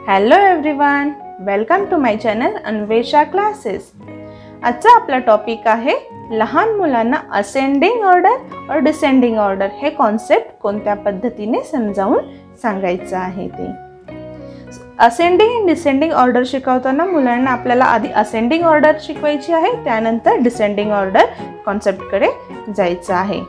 Hello everyone, welcome to my channel Anvesha classes. आजचा आपला topic आहे लहान मुलांना असेंडिंग ऑर्डर और डिसेंडिंग ऑर्डर हे कॉन्सेप्ट कोणत्या पद्धतीने समजावून सांगायचं आहे ते। असेंडिंग आणि डिसेंडिंग ऑर्डर शिकवताना मुलांना आपल्याला आधी असेंडिंग ऑर्डर शिकवायची आहे, त्यानंतर डिसेंडिंग ऑर्डर कॉन्सेप्टकडे जायचं आहे।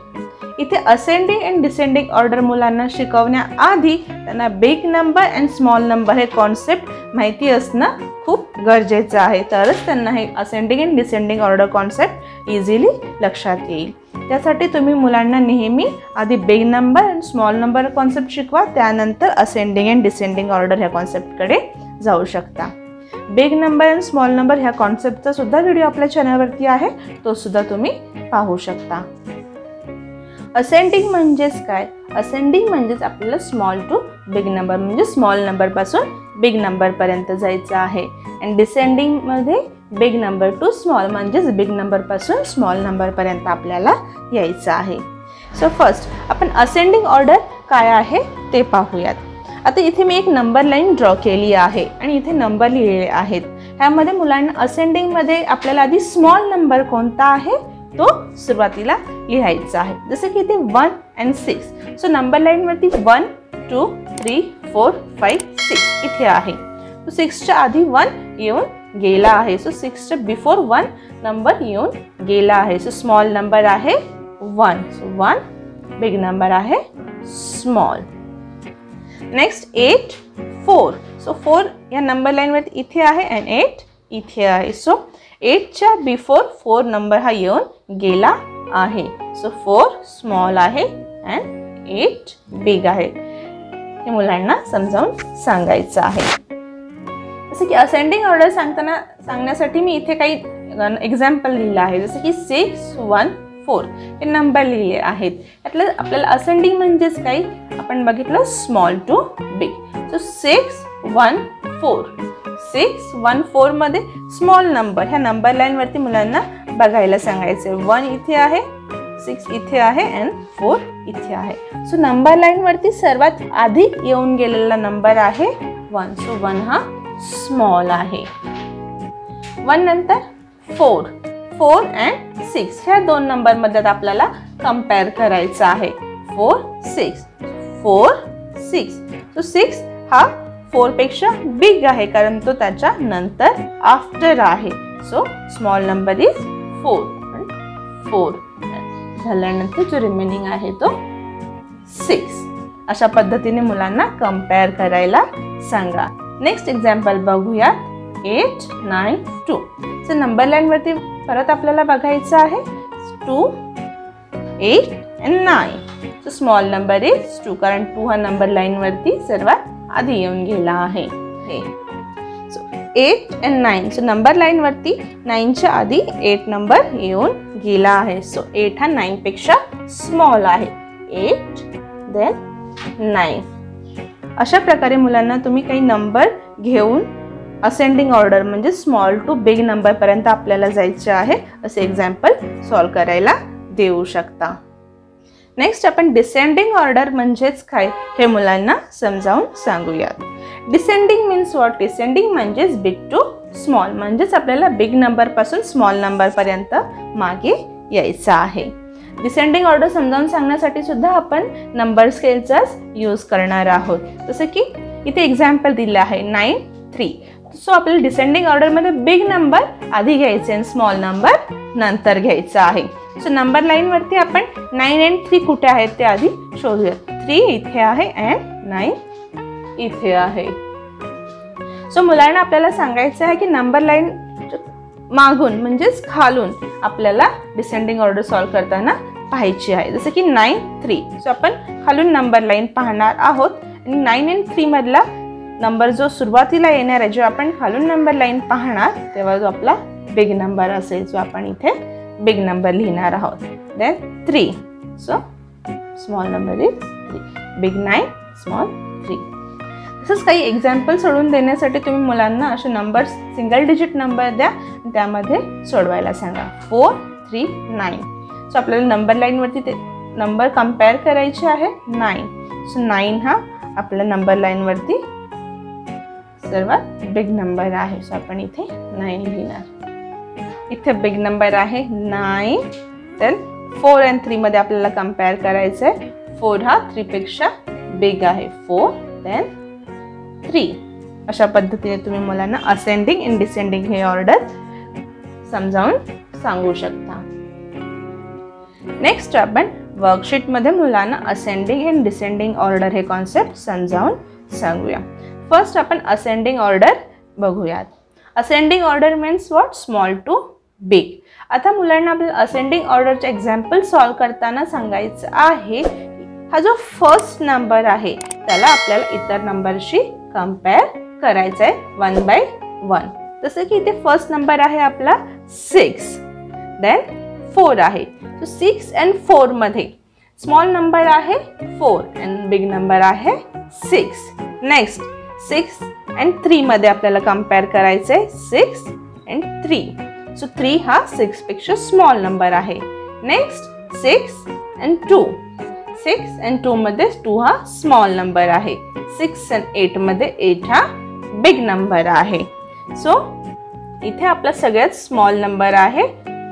इथे असेंडिंग अँड डिसेंडिंग ऑर्डर मुलांना शिकवण्याआधी त्यांना big number and small number हे कॉन्सेप्ट माहिती असणं खूप गरजेचं आहे, तरच त्यांना हे ascending and descending order concept easily लक्षात येईल। त्यासाठी तुम्ही मुलांना नेहमी आधी big number and small number concept शिकवा, त्यानंतर असेंडिंग अँड डिसेंडिंग ऑर्डर ह्या कॉन्सेप्टकडे जाऊ शकता। Big number and small number ह्या कॉन्सेप्टचा सुद्धा व्हिडिओ आपल्या चॅनलवरती आहे, तो सुद्धा तुम्ही पाहू शकता। असेंडिंग म्हणजेच काय? असेंडिंग म्हणजेच आपल्याला स्मॉल टू बिग नंबर म्हणजे स्मॉल नंबर पासून बिग नंबर पर्यंत जायचं आहे, अँड डिसेंडिंग मध्ये बिग नंबर टू स्मॉल म्हणजेच बिग नंबर पासून स्मॉल नंबर पर्यंत आपल्याला यायचं आहे। सो फर्स्ट आपण असेंडिंग ऑर्डर काय आहे ते पाहूयात। आता इथे मी एक नंबर लाईन ड्रॉ केली आहे आणि इथे नंबर लिहिलेले आहेत। ह्यामध्ये मुलांना असेंडिंग मध्ये आपल्याला आधी स्मॉल नंबर कोणता आहे तो सुरुवातीला लिहायचा आहे, जसे की इथे 1 and 6। सो नंबर लाईन वरती 1 2 3 4 5 6 इथे आहे। तो 6 च्या आधी 1 येऊन गेला आहे, सो 6 च्या बिफोर 1 नंबर येऊन गेला आहे, सो स्मॉल नंबर आहे 1, सो 1 बिग नंबर आहे स्मॉल। नेक्स्ट 8 4, सो 4 या नंबर लाईन वरती इथे आहे अँड 8 इथे आहे, सो 8 च्या बिफोर 4 नंबर हा येऊन गेला आहे, सो 4 स्मॉल आहे अँड 8 बिग आहे। हे मुलांना समजावून सांगायचं आहे। जसे की असेंडिंग ऑर्डर सांगण्यासाठी मी इथे काही एक्झाम्पल लिहिलं आहे, जसे की 6 1 4 हे नंबर लिहिले आहेत। यातलं आपल्याला असेंडिंग म्हणजेच काय आपण बघितलं स्मॉल टू बिग, सो 6 1 4 6 1 4 मध्ये स्मॉल नंबर ह्या नंबर लाईन वरती मुलांना बघायला सांगायचे। 1 इथे आहे, 6 इथे आहे अँड 4 इथे आहे, सो नंबर लाईन वरती सर्वात आधी येऊन गेलेला नंबर आहे 1, सो 1 हा स्मॉल आहे। 1 नंतर 4 4 अँड 6 ह्या दोन नंबर मध्ये आपल्याला कंपेअर करायचं आहे। 4 6 4 6, सो 6 हा 4 पेक्षा बिग आहे कारण तो त्याच्या नंतर आफ्टर आहे, सो स्मॉल नंबर इज 4 4 झाल्यानंतर जो रिमेनिंग आहे तो 6। अशा पद्धतीने मुलांना कंपेअर करायला सांगा। नेक्स्ट एक्झाम्पल बघूया 8 9 2, सो नंबर लाईन वरती परत आपल्याला बघायचं आहे 2 8 and 9, so small number is 2 कारण 2 हा नंबर लाईन वरती सर्वात आधी येऊन गेला आहे। So 8 and 9, so number line वरती 9 च्या आधी 8 नंबर येऊन गेला आहे, सो 8 हा 9 पेक्षा स्मॉल आहे, 8 then 9। अशा प्रकारे मुलांना तुम्ही काही नंबर घेऊन असेंडिंग ऑर्डर म्हणजे स्मॉल टू बिग नंबर पर्यंत आपल्याला जायचे आहे असे एक्झाम्पल सॉल्व करायला देऊ शकता। नेक्स्ट आपण डिसेंडिंग ऑर्डर म्हणजेच काय हे मुलांना समजावून सांगूयात। Descending means what? डिसेंडिंग म्हणजेच बिग टू स्मॉल म्हणजेच आपल्याला बिग नंबर पासून स्मॉल नंबर पर्यंत मागे यायचं आहे। डिसेंडिंग ऑर्डर समजावून सांगण्यासाठी सुद्धा आपण नंबर स्केलचाच यूज करणार आहोत, जसं की इथे एक्झाम्पल दिलं आहे 9 3, सो आपल्याला डिसेंडिंग ऑर्डर मध्ये बिग नंबर आधी घ्यायचे आणि स्मॉल नंबर नंतर घ्यायचा आहे। सो नंबर लाईन वरती आपण 9 and 3 कुठे आहेत ते आधी शोधूया। 3 इथे आहे अँड 9 इथे आहे। सो मुलांना आपल्याला सांगायचं आहे की नंबर लाईन मागून म्हणजेच खालून आपल्याला डिसेंडिंग ऑर्डर सॉल्व करताना पाहायची आहे, जसं की 9 3, सो आपण खालून नंबर लाईन पाहणार आहोत आणि 9 and 3 मधला नंबर जो सुरुवातीला येणार आहे, जो आपण खालून नंबर लाईन पाहणार तेव्हा जो आपला बिग नंबर असेल, जो आपण इथे बिग नंबर लिहिणार आहोत, then 3, so small number is 3, big 9 small 3। तसंच काही एक्झाम्पल सोडून देण्यासाठी तुम्ही मुलांना असे नंबर सिंगल डिजिट नंबर द्या, त्यामध्ये सोडवायला सांगा 4 3 9, सो आपल्याला नंबर लाईन वरती ते नंबर कंपेअर करायचे आहे 9, सो 9 हा आपल्या नंबर लाईन वरती सर्वात बिग नंबर आहे. सो आपण इथे 9 लिहिणार. इथे बिग नंबर आहे 9. देन 4 and 3 मध्ये आपल्याला कंपेअर करायचं आहे. 4 हा 3 पेक्षा बिग आहे. 4 देन 3. अशा पद्धतीने तुम्ही मुलांना असेंडिंग आणि डिसेंडिंग हे ऑर्डर समजावून सांगू शकता. नेक्स्ट आपण वर्कशीट मध्ये मुलांना असेंडिंग आणि डिसेंडिंग ऑर्डर हे कॉन्सेप्ट समजावून सांगूया. फर्स्ट आपण असेंडिंग ऑर्डर बघूयात. Ascending order means what? Small to big. आता मुलांना आपल्याला असेंडिंग ऑर्डरचे एक्झाम्पल सॉल्व करताना सांगायचं आहे, हा जो फर्स्ट नंबर आहे त्याला आपल्याला इतर नंबरशी कंपेअर करायचा आहे 1 by 1. जसं की इथे फर्स्ट नंबर आहे आपला 6, देन 4 आहे. सो 6 and 4 मध्ये स्मॉल नंबर आहे 4 and बिग नंबर आहे 6. नेक्स्ट 6 and 3 मध्ये आपल्याला कंपेअर करायचं आहे 6 and 3. सो 3 हा 6 पेक्षा स्मॉल नंबर आहे. Next 6 and 2. 6 and 2 मध्ये 2 हा स्मॉल नंबर आहे. 6 and 8 मध्ये 8 हा बिग नंबर आहे. सो इथे आपला सगळ्यात स्मॉल नंबर आहे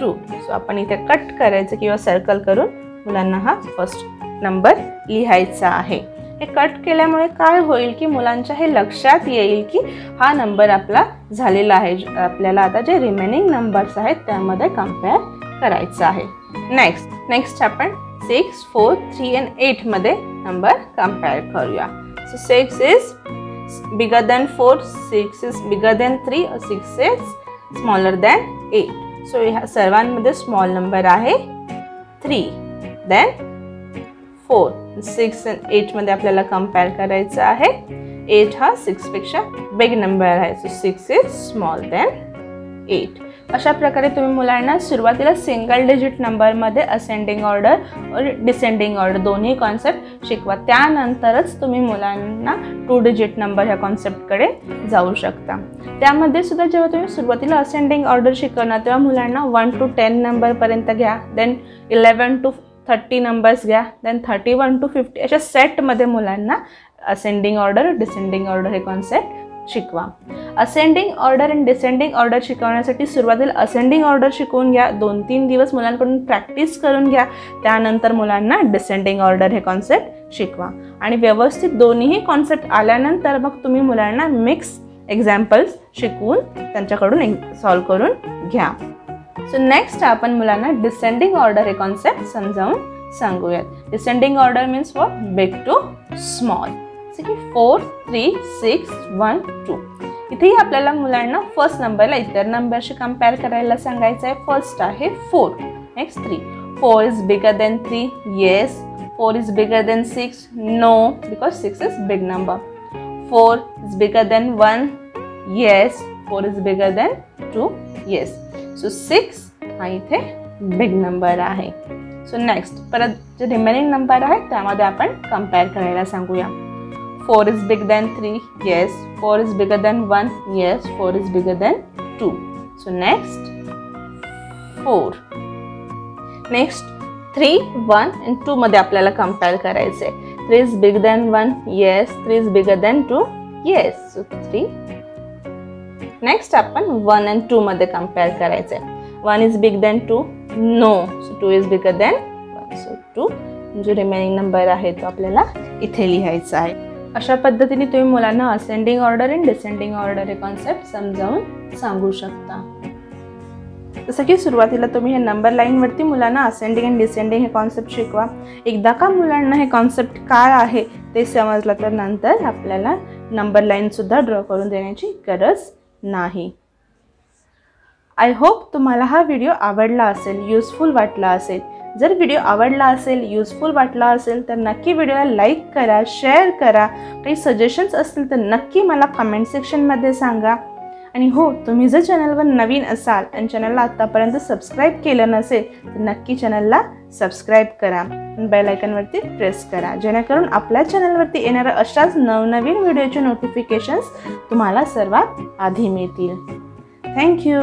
2. सो आपण इथे कट करायचं किंवा सर्कल करून मुलांना हा फर्स्ट नंबर लिहायचा आहे. हे कट केल्यामुळे काय होईल की मुलांच्या हे लक्षात येईल की हा नंबर आपला झालेला आहे. आपल्याला आता जे रिमेनिंग नंबर्स आहेत त्यामध्ये कंपेअर करायचं आहे. नेक्स्ट आपण 6, 4, 3 and 8 मध्ये नंबर कंपेअर करूया. So 6 is bigger than 4, 6 is bigger than 3, 6 is smaller than 8. So ह्या सर्वांमध्ये स्मॉल नंबर आहे 3. देन 4, 6 and 8 मध्ये आपल्याला कंपेअर करायचं आहे. 8 हा 6 पेक्षा बिग नंबर आहे. So 6 is small than 8. अशा प्रकारे तुम्ही मुलांना सुरुवातीला सिंगल डिजिट नंबरमध्ये असेंडिंग ऑर्डर और डिसेंडिंग ऑर्डर दोन्ही कॉन्सेप्ट शिकवा. त्यानंतरच तुम्ही मुलांना 2 डिजिट नंबर ह्या कॉन्सेप्टकडे जाऊ शकता. त्यामध्ये सुद्धा जेव्हा तुम्ही सुरुवातीला असेंडिंग ऑर्डर शिकवणार तेव्हा मुलांना 1 to 10 नंबरपर्यंत घ्या. देन 11 to 30 नंबर्स घ्या. देन 31 to 50 अशा सेटमध्ये मुलांना असेंडिंग ऑर्डर डिसेंडिंग ऑर्डर हे कॉन्सेप्ट शिकवा. असेंडिंग ऑर्डर आणि डिसेंडिंग ऑर्डर शिकवण्यासाठी सुरुवातीला असेंडिंग ऑर्डर शिकवून घ्या. 2-3 दिवस मुलांकडून प्रॅक्टिस करून घ्या. त्यानंतर मुलांना डिसेंडिंग ऑर्डर हे कॉन्सेप्ट शिकवा. आणि व्यवस्थित दोन्हीही कॉन्सेप्ट आल्यानंतर मग तुम्ही मुलांना मिक्स एक्झाम्पल्स शिकवून त्यांच्याकडून सॉल्व करून घ्या. सो नेक्स्ट आपण मुलांना डिसेंडिंग ऑर्डर हे कॉन्सेप्ट समजावून सांगूयात. Descending order means what? Big to small. जसे की 4, 3, 6, 1, 2. इथेही आपल्याला मुलांना फर्स्ट नंबरला इतर नंबरशी कंपेअर करायला सांगायचं आहे. फर्स्ट आहे 4. Next 3. 4 is bigger than 3. Yes. 4 is bigger than 6. No, because 6 is big number. 4 is bigger than 1. Yes. 4 is bigger than 2. Yes. So 6 हा इथे बिग नंबर आहे. सो नेक्स्ट परत जे रिमेनिंग नंबर आहे त्यामध्ये आपण कंपेअर करायला सांगूया. 4 is bigger than 3. Yes. 4 is bigger than 1. Yes. 4 is bigger than 2. So next 4. Next 3, 1 and 2 मध्ये आपल्याला कंपेअर करायचे. 3 is bigger than 1. Yes. 3 is bigger than 2. Yes. So 3. Next आपण 1 and 2 मध्ये कंपेअर करायचे. 1 is bigger than 2. No. So 2 is bigger than 1. So 2 जो remaining number आहे तो आपल्याला इथे लिहायचा आहे. अशा पद्धतीने तुम्ही मुलांना असेंडिंग ऑर्डर आणि डिसेंडिंग ऑर्डर हे कॉन्सेप्ट समजावून सांगू शकता. जसं की सुरुवातीला तुम्ही हे नंबर लाईनवरती मुलांना असेंडिंग आणि डिसेंडिंग हे कॉन्सेप्ट शिकवा. एकदा का मुलांना हे कॉन्सेप्ट काय आहे ते समजलं तर नंतर आपल्याला नंबर लाईनसुद्धा ड्रॉ करून देण्याची गरज नाही. आय होप तुम्हाला हा व्हिडिओ आवडला असेल, युजफुल वाटला असेल. जर व्हिडिओ आवडला असेल, युजफुल वाटला असेल तर नक्की व्हिडिओला लाईक करा, शेअर करा. काही सजेशन्स असतील तर नक्की मला कमेंट सेक्शनमध्ये सांगा. आणि हो, तुम्ही जर चॅनलवर नवीन असाल आणि चॅनलला आत्तापर्यंत सबस्क्राईब केलं नसेल तर नक्की चॅनलला सबस्क्राईब करा. बेल आयकॉनवरती प्रेस करा जेणेकरून आपल्या चॅनलवरती येणाऱ्या अशाच नवनवीन व्हिडिओचे नोटिफिकेशन्स तुम्हाला सर्वात आधी मिळतील. थँक्यू.